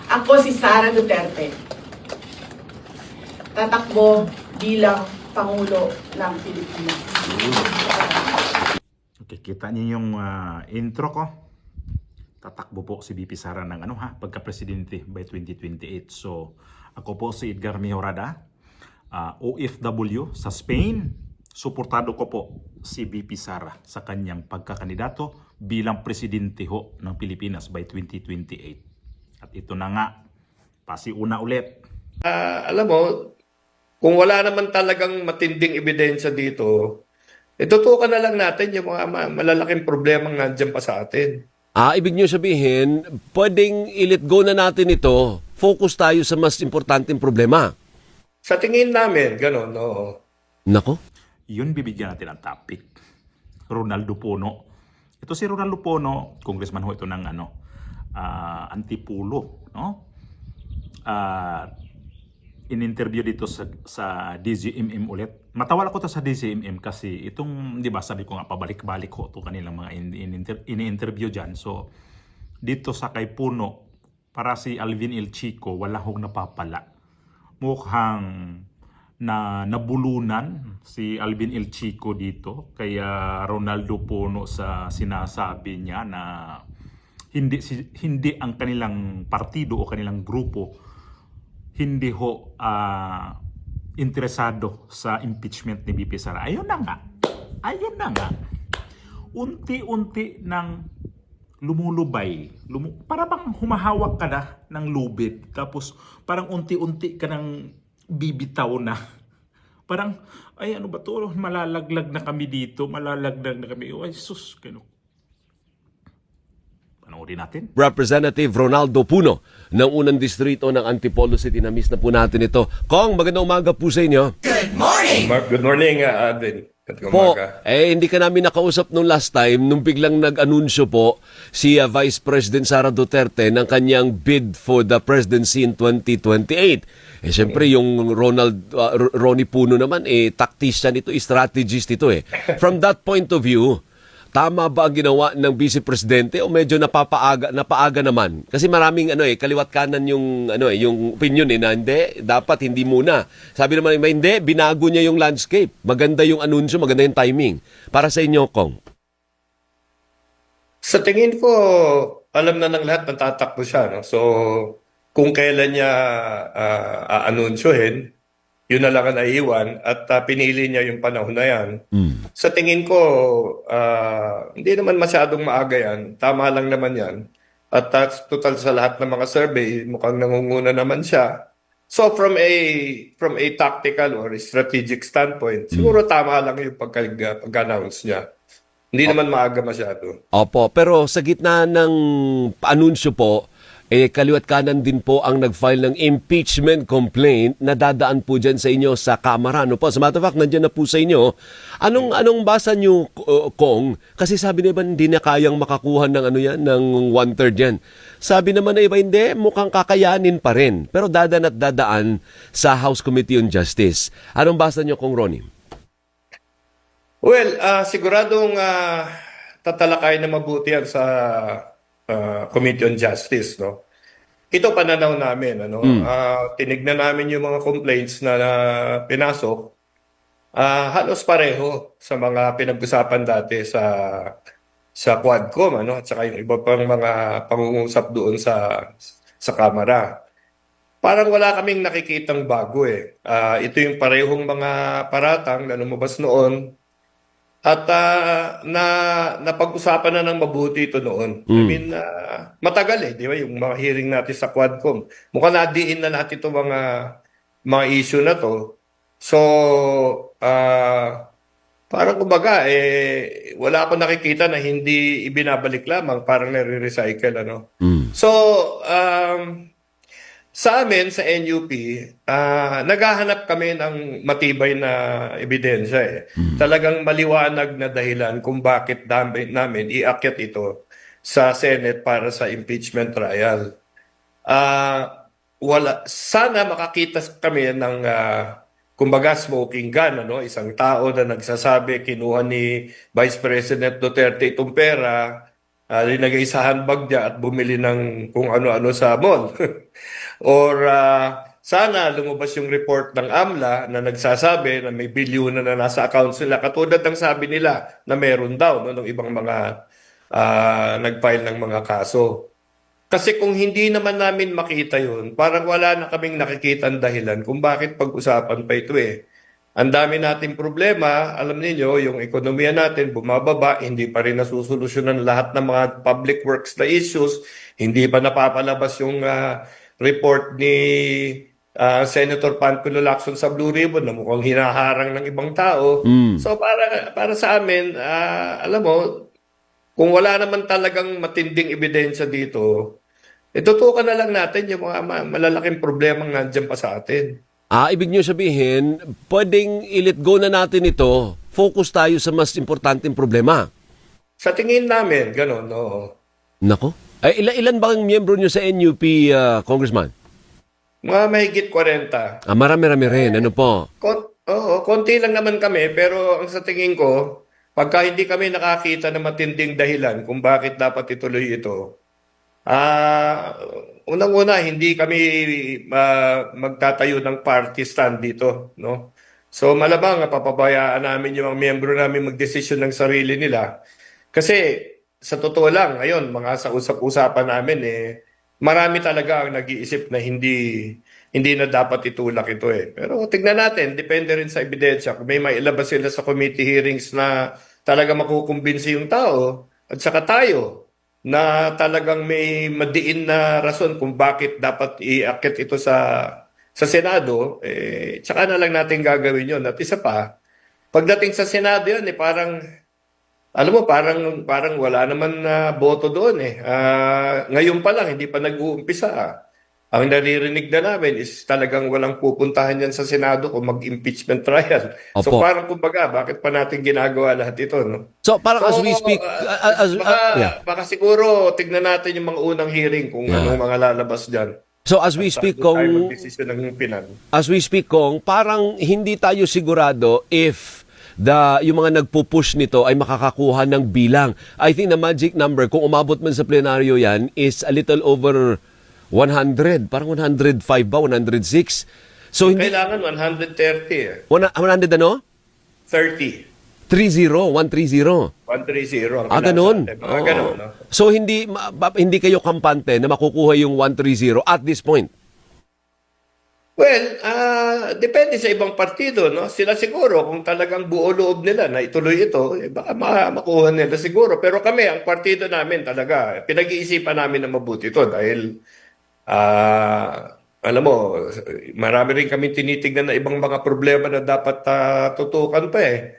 Ako si Sara Duterte. Tatakbo bilang Pangulo ng Pilipinas. Okay, kita niyo yung intro ko. Tatakbo po si VP Sara ng pagka-presidente by 2028. So, ako po si Edgar Mejorada, OFW sa Spain. Suportado ko po si VP Sara sa kanyang pagkakandidato bilang presidente ho ng Pilipinas by 2028. At ito na nga, pasiuna ulit. Alam mo, kung wala naman talagang matinding ebidensya dito, itutukan na lang natin yung mga malalaking problemang nandiyan pa sa atin. Ibig nyo sabihin, pwedeng i-let go na natin ito, focus tayo sa mas importanteng problema. Sa tingin namin, gano'n, no? Nako? Yun bibigyan natin ang topic. Ronaldo Pono. Ito si Ronaldo Pono, congressman ho ito ng Antipulo, no? In-interview dito sa DZMM ulit. Matawala ko to sa DZMM kasi itong, di ba, sabi ko nga pabalik-balik ho to kanilang mga ini-interview dyan. So, dito sa kay Puno, para si Alvin El Chico, wala hong napapala. Mukhang na nabulunan si Alvin El Chico dito kaya Ronaldo Pono sa sinasabi niya na hindi ang kanilang partido o kanilang grupo hindi ho interesado sa impeachment ni VP Sara. Ayun na nga. Unti-unti nang lumulubay. Para bang humahawak ka na ng lubid. Tapos parang unti-unti ka nang bibitaw na. Parang, ay ano ba to? Malalaglag na kami dito. Malalaglag na kami. Ay sus, kano. Panoorin natin. Representative Ronaldo Puno ng unang distrito ng Antipolo City. Na-miss na po natin ito. Kong, magandang umaga po sa inyo. Good morning, Alvin. Po, hindi ka namin nakausap nung last time nung biglang nag-anunsyo po si Vice President Sara Duterte ng kanyang bid for the presidency in 2028. Siyempre yung Ronnie Puno naman, tactician ito, strategist ito From that point of view, tama ba ang ginawa ng Vice Presidente o medyo napaaga naman? Kasi maraming kaliwat kanan yung yung opinion na hindi muna. Sabi naman hindi, binago niya yung landscape. Maganda yung anunsyo, maganda yung timing. Para sa inyo, Kong. Sa tingin ko, alam na ng lahat na tatakbo siya. No? So, kung kailan niya aanunsyohin, yun na lang ang naiiwan at pinili niya yung panahon na yan. Sa tingin ko, hindi naman masyadong maaga yan. Tama lang naman yan. At total sa lahat ng mga survey, mukhang nangunguna naman siya. So from a tactical or a strategic standpoint, siguro tama lang yung pag-announce niya. Hindi naman maaga masyado. Opo, pero sa gitna ng anunsyo po, kaliwat kanan din po ang nag-file ng impeachment complaint na dadaan po dyan sa inyo sa Kamara. Ano po? Sa matter of fact, nandiyan na po sa inyo. Anong basa nyo, Kong? Kasi sabi na iba, hindi na kayang makakuha ng ng 1/3 yan. Sabi naman na iba, hindi, mukhang kakayanin pa rin. Pero dadaan sa House Committee on Justice. Anong basa nyo, Kong Ronnie? Well, siguradong tatalakay na mabuti yan sa Committee on Justice, no? Ito pananaw namin, tinignan namin yung mga complaints na pinasok, halos pareho sa mga pinag-usapan dati sa Quadcom, at saka yung iba pang mga pangungusap doon sa Kamara. Parang wala kaming nakikitang bago ito yung parehong mga paratang na lumabas noon. At napag-usapan na ng mabuti ito noon. I mean, matagal di ba? Yung mga hearing natin sa Quadcom. Mukhang nadiin na natin itong mga issue na to. So, parang kumbaga, wala akong nakikita na hindi ibinabalik lamang, parang nare-recycle, So, sa amin, sa NUP, naghahanap kami ng matibay na ebidensya. Talagang maliwanag na dahilan kung bakit namin iakyat ito sa Senate para sa impeachment trial. Sana makakita kami ng, kumbaga, smoking gun. Isang tao na nagsasabi, kinuha ni Vice President Duterte itong pera linagay sa handbag niya at bumili ng kung ano-ano sa mall. Or sana lumabas yung report ng AMLA na nagsasabi na may bilyon na nasa accounts nila. Katulad ng sabi nila na meron daw no, ng ibang mga nag-file ng mga kaso. Kasi kung hindi naman namin makita yun, parang wala na kaming nakikitang dahilan kung bakit pag-usapan pa ito eh. Ang dami nating problema, alam niyo yung ekonomiya natin bumababa, hindi pa rin nasusolusyonan lahat ng mga public works na issues, hindi pa napapalabas yung report ni Senator Panculo Lacson sa Blue Ribbon na mukhang hinaharang ng ibang tao. So para sa amin, alam mo, kung wala naman talagang matinding ebidensya dito, tutukan na lang natin yung mga malalaking problema nandiyan pa sa atin. Ibig nyo sabihin, pwedeng i-let go na natin ito, focus tayo sa mas importanteng problema. Sa tingin namin, gano'n, no. Nako. Ilan ba ang miyembro nyo sa NUP, Congressman? Mga mahigit 40. Marami-rami rin. Ano po? Konti lang naman kami, pero ang sa tingin ko, pagka hindi kami nakakita ng matinding dahilan kung bakit dapat ituloy ito, unang-una, hindi kami magtatayo ng party stand dito, no? So malamang papabayaan namin yung mga miyembro namin magdesisyon ng sarili nila. Kasi sa totoo lang, ngayon, mga sa usap-usapan namin, marami talaga ang nag-iisip na hindi na dapat itulak ito eh. Pero tignan natin, depende rin sa ebidensya. Kung may mailabas sila sa committee hearings na talaga makukumbinsi yung tao, at saka tayo, na talagang may madiin na rason kung bakit dapat iakyat ito sa Senado, tsaka na lang natin gagawin yun. At isa pa, pagdating sa Senado yan, parang, alam mo, parang wala naman na boto doon eh. Ngayon pa lang, hindi pa nag-uumpisa. Ang naririnig na namin is talagang walang pupuntahan yan sa Senado kung mag-impeachment trial. So Opo. parang kumbaga, bakit pa natin ginagawa lahat ito, no? So, parang as we speak, Baka siguro tignan natin yung mga unang hearing kung anong mga lalabas dyan. So, as we speak, Tayo kung magdesisyon ng Pinan. as we speak, Kong, parang hindi tayo sigurado if yung mga nagpo-push nito ay makakakuha ng bilang. I think the magic number, kung umabot man sa plenaryo yan, is a little over 100. Parang 105 ba? 106? So, hindi... Kailangan 130 eh. 100 ano? 30. 130. 130 ang Ganun. kinasa. Mga ganun, no? So, hindi kayo kampante na makukuha yung 130 at this point? Well, depende sa ibang partido, no? Sila siguro kung talagang buo loob nila na ituloy ito, baka makuha nila siguro. Pero kami, ang partido namin talaga, pinag-iisipan namin na mabuti ito dahil alam mo, marami rin kami tinitignan na ibang mga problema na dapat tutukan pa eh.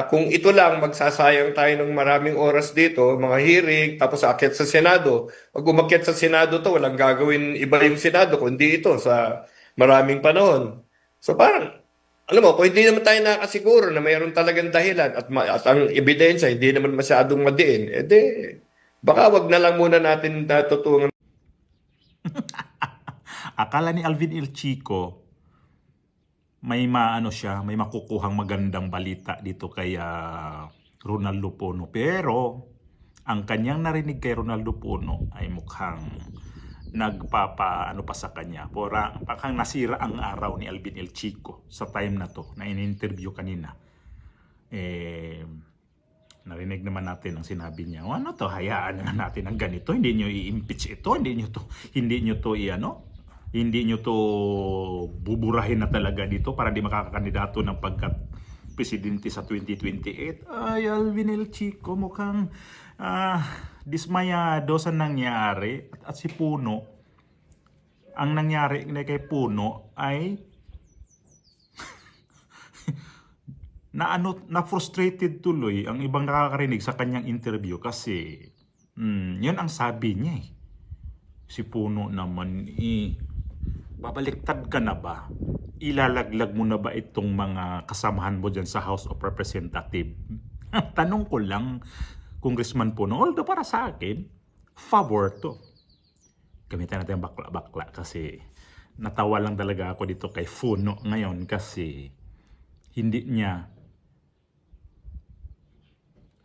Kung ito lang, magsasayang tayo ng maraming oras dito, mga hearing, tapos aakyat sa Senado. Pag umakyat sa Senado to, walang gagawin iba yung Senado, kundi ito sa maraming panahon. So parang, alam mo, kung hindi naman tayo nakasiguro na mayroon talagang dahilan at ang ebidensya hindi naman masyadong madiin, baka wag na lang muna natin tutungan. Akala ni Alvin El Chico, may may makukuhang magandang balita dito kay Ronaldo Puno. Pero ang kanyang narinig kay Ronaldo Puno ay mukhang nagpapaano pa sa kanya. Parang nasira ang araw ni Alvin El Chico sa time na to na in-interview kanina. Narinig naman natin ang sinabi niya. Ano to, hayaan na natin ang ganito. Hindi niyo i-impeach ito. Hindi niyo to buburahin na talaga dito para di makakakandidato ng pagka-presidente sa 2028. Ay, Alvin El Chico mukhang dismayado sa nangyari. At si Puno, ang nangyari kay Puno ay na frustrated tuloy ang ibang nakakarinig sa kanyang interview kasi yun ang sabi niya eh. Si Puno naman babaliktad ka na ba? Ilalaglag mo na ba itong mga kasamahan mo dyan sa House of Representatives? Tanong ko lang, Congressman Puno, although para sa akin, favor to. Gamitan natin bakla-bakla kasi natawa lang talaga ako dito kay Puno ngayon kasi hindi niya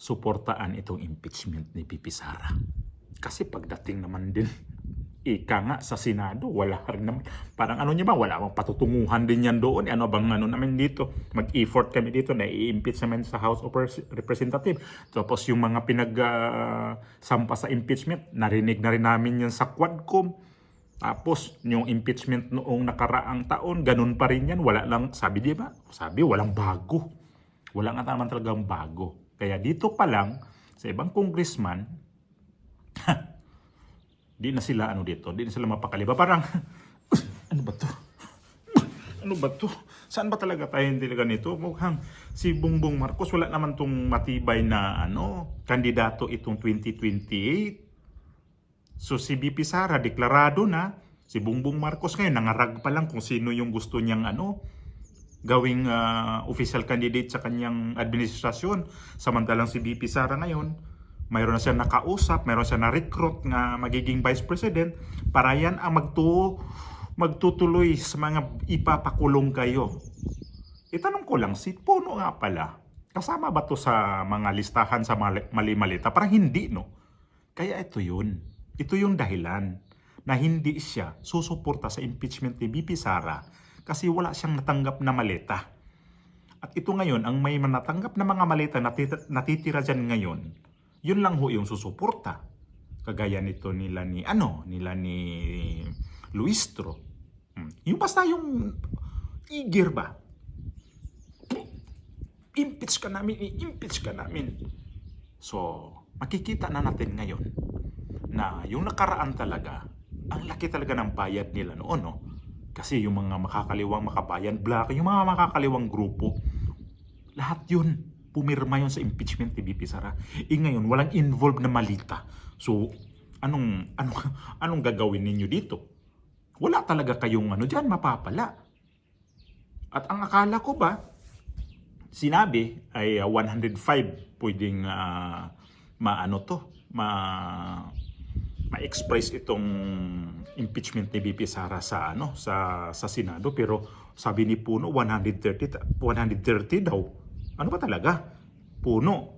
suportaan itong impeachment ni VP Sara. Kasi pagdating naman din, ika nga sa Senado, wala rin naman. Parang ano niya ba, wala bang patutunguhan din yan doon. Ano bang ano namin dito? Mag-effort kami dito na i-impeach naman sa House of Representatives. Tapos yung mga sampa sa impeachment, narinig na rin namin yan sa Quadcom. Tapos yung impeachment noong nakaraang taon, ganun pa rin yan. Wala lang, sabi di ba? Sabi, walang bago. Wala nga naman talagang bago. Kaya dito pa lang, sa ibang congressman, di na sila di na sila mapakaliba. Parang, ano ba to? Ano ba to? Saan ba talaga tayo hindi ganito? Mukhang si Bongbong Marcos, wala naman tong matibay na kandidato itong 2028. So si VP Sara, deklarado na. Si Bongbong Marcos ngayon, nangarag pa lang kung sino yung gusto niyang gawing official candidate sa kanyang administrasyon. Samantalang si VP Sara ngayon, mayroon na siya nakausap, mayroon siya na-recruit na magiging vice president para yan ang magtutuloy sa mga ipapakulong kayo. Itanong ko lang, si Puno nga pala, kasama ba to sa mga listahan sa mali-malita? Parang hindi, no? Kaya ito yun. Ito yung dahilan na hindi siya susuporta sa impeachment ni VP Sara kasi wala siyang natanggap na maleta. At ito ngayon, ang may natanggap na mga maleta natitira dyan ngayon, yun lang ho yung susuporta. Kagaya nito nila ni Luistro. Yung basta yung eager ba? Impeach ka namin. So, makikita na natin ngayon na yung nakaraan talaga, ang laki talaga ng bayad nila noon, no? Kasi yung mga makakaliwang makabayan, black, yung mga makakaliwang grupo, lahat yun pumirma yun sa impeachment ni VP Sara. Ngayon, walang involved na malita. So, anong gagawin ninyo dito? Wala talaga kayong dyan, mapapala. At ang akala ko ba, sinabi ay 105 pwedeng ma-express itong impeachment ni VP Sara sa Senado, pero sabi ni Puno 130 daw. Ano ba talaga? Puno.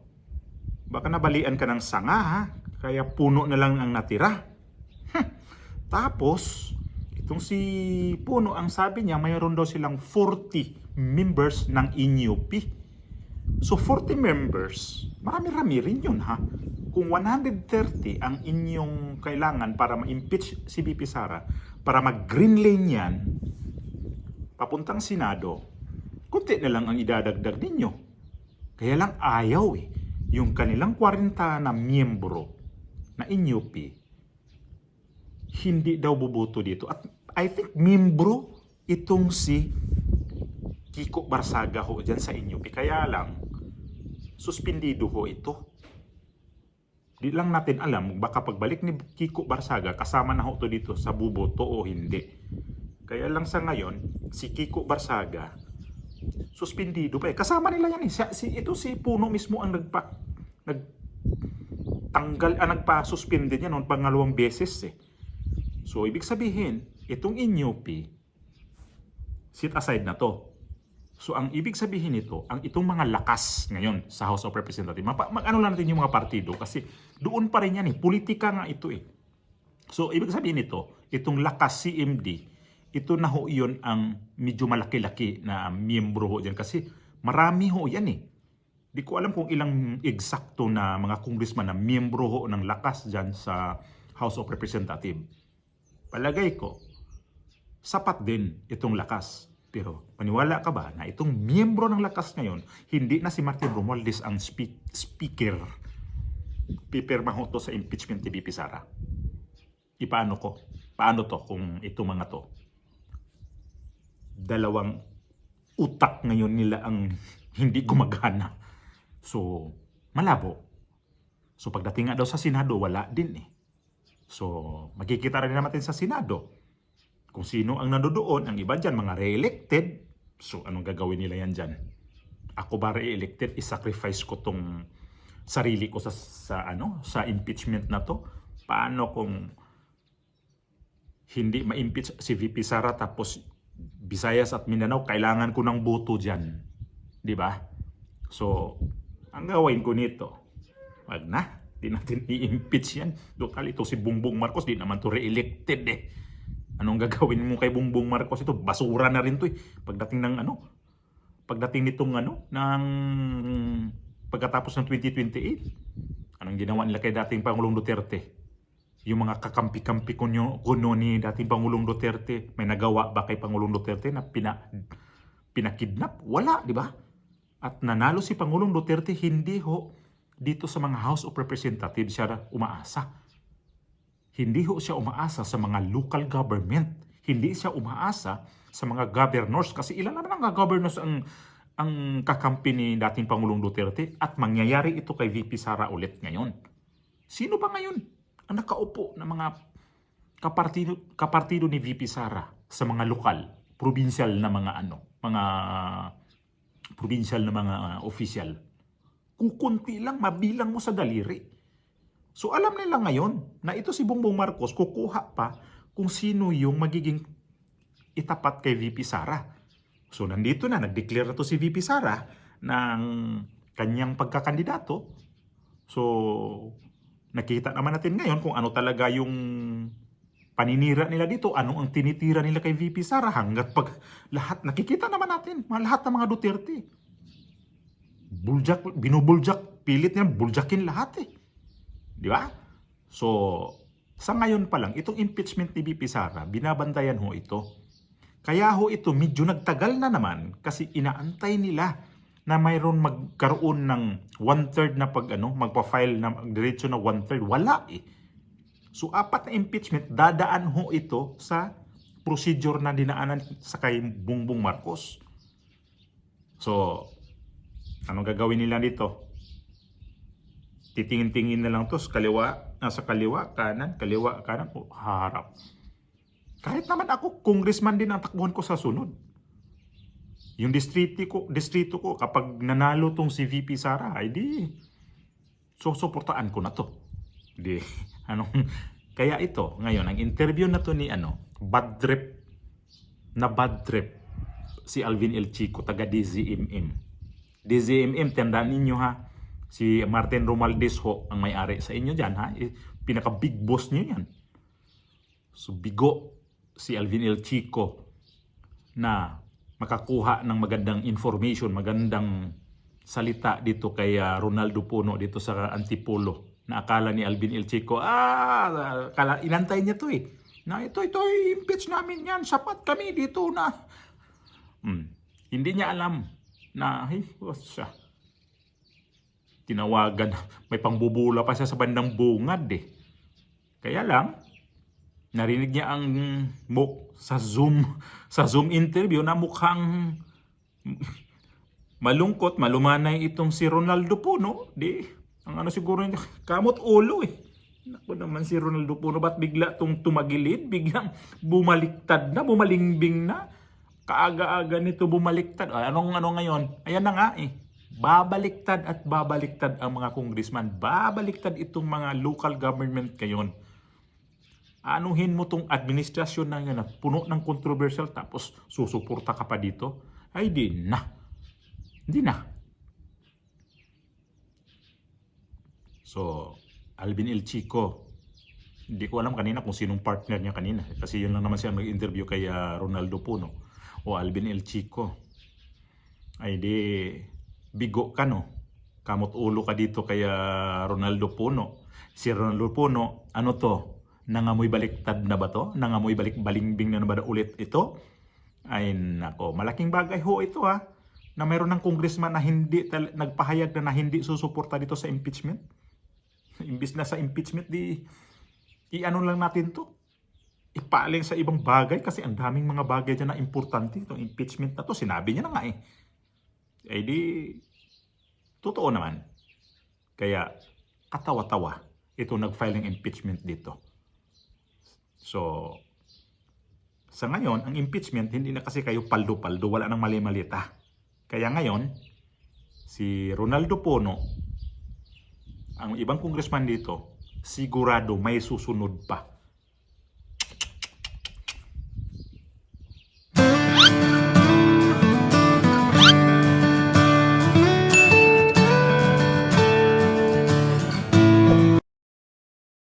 Baka nabalian ka ng sanga, ha? Kaya puno na lang ang natira. Tapos, itong si Puno, ang sabi niya, mayroon daw silang 40 members ng INUP. So, 40 members, marami-rami rin yun, ha? Kung 130 ang inyong kailangan para ma-impeach si VP Sara, para mag-green lane yan, papuntang Senado, kunti na lang ang idadagdag ninyo. Kaya lang ayaw yung kanilang 40 na miyembro na INUP, hindi daw bubuto dito. At I think miyembro itong si Kiko Barsaga ho dyan sa INUP. Kaya lang, suspindido ho ito. Di lang natin alam, baka pagbalik ni Kiko Barsaga, kasama na ho to dito sa buboto o hindi. Kaya lang sa ngayon, si Kiko Barsaga, suspindido pa. Kasama nila yan. Ito si Puno mismo ang nagpa-suspend niya noon pangalawang beses. So, ibig sabihin, itong INUP, sit aside na to. So, ang ibig sabihin nito, itong mga lakas ngayon sa House of Representatives, mag-ano lang natin yung mga partido kasi doon pa rin yan politika nga ito So, ibig sabihin nito, itong lakas CMD, ito na ho yun ang medyo malaki-laki na miyembro ho dyan kasi marami ho yan Di ko alam kung ilang eksakto na mga congressman na miyembro ho ng lakas dyan sa House of Representatives. Palagay ko, sapat din itong lakas. Pero paniwala ka ba na itong miyembro ng lakas ngayon, hindi na si Martin Romualdez ang speaker. Pipirma ho to sa impeachment ni VP Sara. Paano to kung itong mga to? Dalawang utak ngayon nila ang hindi gumagana. So, malabo. So, pagdating nga daw sa Senado, wala din So, magkikita rin natin sa Senado kung sino ang nandoon. Ang iba dyan, mga re-elected. So, anong gagawin nila yan dyan? Ako ba re-elected? I-sacrifice ko tong sarili ko sa impeachment na to? Paano kung hindi ma-impeach si VP Sara tapos Visayas at Mindanao, kailangan ko ng boto dyan. Di ba? So, ang gawin ko nito, Wag na. Di natin i-impeach yan. Total, ito si Bongbong Marcos, di naman to re-elected eh. Anong gagawin mo kay Bongbong Marcos? Ito, basura na rin to eh. Pagdating ng pagdating nitong ng pagkatapos ng 2028. Anong ginawa nila kay dating Pangulong Duterte? Yung mga kakampi-kampi kuno ni dating Pangulong Duterte, may nagawa ba kay Pangulong Duterte na pinakidnap? Wala, di ba? At nanalo si Pangulong Duterte, hindi ho dito sa mga House of Representatives siya umaasa. Hindi ho siya umaasa sa mga local government. Hindi siya umaasa sa mga governors. Kasi ilan naman ang governors ang kakampi ni dating Pangulong Duterte, at mangyayari ito kay VP Sara ulit ngayon. Sino ba ngayon ang nakaupo na mga kapartido ni VP Sara sa mga lokal, provincial na mga provincial na mga official? Kukunti lang, mabilang mo sa daliri. So alam nila ngayon na ito si Bongbong Marcos kukuha pa kung sino yung magiging itapat kay VP Sara. So nandito na, nag-declare na to si VP Sara ng kanyang pagkakandidato. So nakita naman natin ngayon kung ano talaga yung paninira nila dito, ano ang tinitira nila kay VP Sara, hanggat pag lahat, nakikita naman natin, lahat ng mga Duterte. Binubuljak, pilit niya, buljakin lahat eh. Di ba? So, sa ngayon pa lang, itong impeachment ni VP Sara, binabantayan ho ito. Kaya ho ito, medyo nagtagal na naman kasi inaantay nila na mayroon magkaroon ng 1/3 na magpa-file na diretso na 1/3. Wala eh. So, 4 na impeachment, dadaan ho ito sa procedure na dinaanan sa kay Bongbong Marcos. So, anong gagawin nila dito? Titingin-tingin na lang to sa kaliwa, kanan, harap. Kahit naman ako, congressman din ang takbuhan ko sa sunod. Yung distrito ko, kapag nanalo tong si VP Sara, ay di, susuportaan ko na to. Di, kaya ito, ngayon, ang interview na to ni bad trip si Alvin L. Chico, taga DZMM. DZMM, tandaan ninyo ha, si Martin Romualdez ho ang may-ari sa inyo dyan ha, pinaka-big boss nyo yan. So bigo si Alvin L. Chico na makakuha ng magandang information, magandang salita dito kay Ronaldo Puno dito sa Antipolo, na akala ni Alvin L. Chico, inantay niya to eh, na ito impeach namin yan, sapat kami dito na. Hindi niya alam na siya tinawagan, may pangbubula pa siya sa bandang bungad eh. Kaya lang narinig niya ang sa Zoom interview na mukhang malungkot, malumanay itong si Ronaldo Puno. Di ang siguro niya, kamot ulo eh. Naku naman si Ronaldo Puno, ba't bigla tong tumagilid, biglang bumaliktad na, bumalingbing na. Kaaga-aga nito bumaliktad. Ano ngayon? Ayan na nga eh. Babaliktad at babaliktad ang mga congressman. Babaliktad itong mga local government ngayon. Anuhin mo tong administrasyon na yan, puno ng controversial, tapos susuporta ka pa dito? Ay di na. Hindi na. So, Alvin L. Chico, hindi ko alam kanina kung sinong partner niya kanina. Kasi yun lang naman siya mag-interview kay Ronaldo Puno o Alvin L. Chico. Ay di, bigo ka no. Kamot ulo ka dito kay Ronaldo Puno. Si Ronaldo Puno, ano to? Nangamoy baliktad na ba to? Nangamoy balingbing na ba ulit ito? Ay nako, malaking bagay ho ito ha. Na mayroon ng congressman na hindi nagpahayag na hindi susuporta dito sa impeachment. Imbis na sa impeachment, i-ano lang natin to. Ipaling sa ibang bagay kasi ang daming mga bagay dyan na importante. Itong impeachment na to, sinabi niya na nga eh. Eh di, totoo naman. Kaya, katawa-tawa ito nag-file ng impeachment dito. So, sa ngayon, ang impeachment, hindi na kasi kayo paldo-paldo, wala nang mali-malita. Kaya ngayon, si Ronaldo Puno, ang ibang congressman dito, sigurado may susunod pa.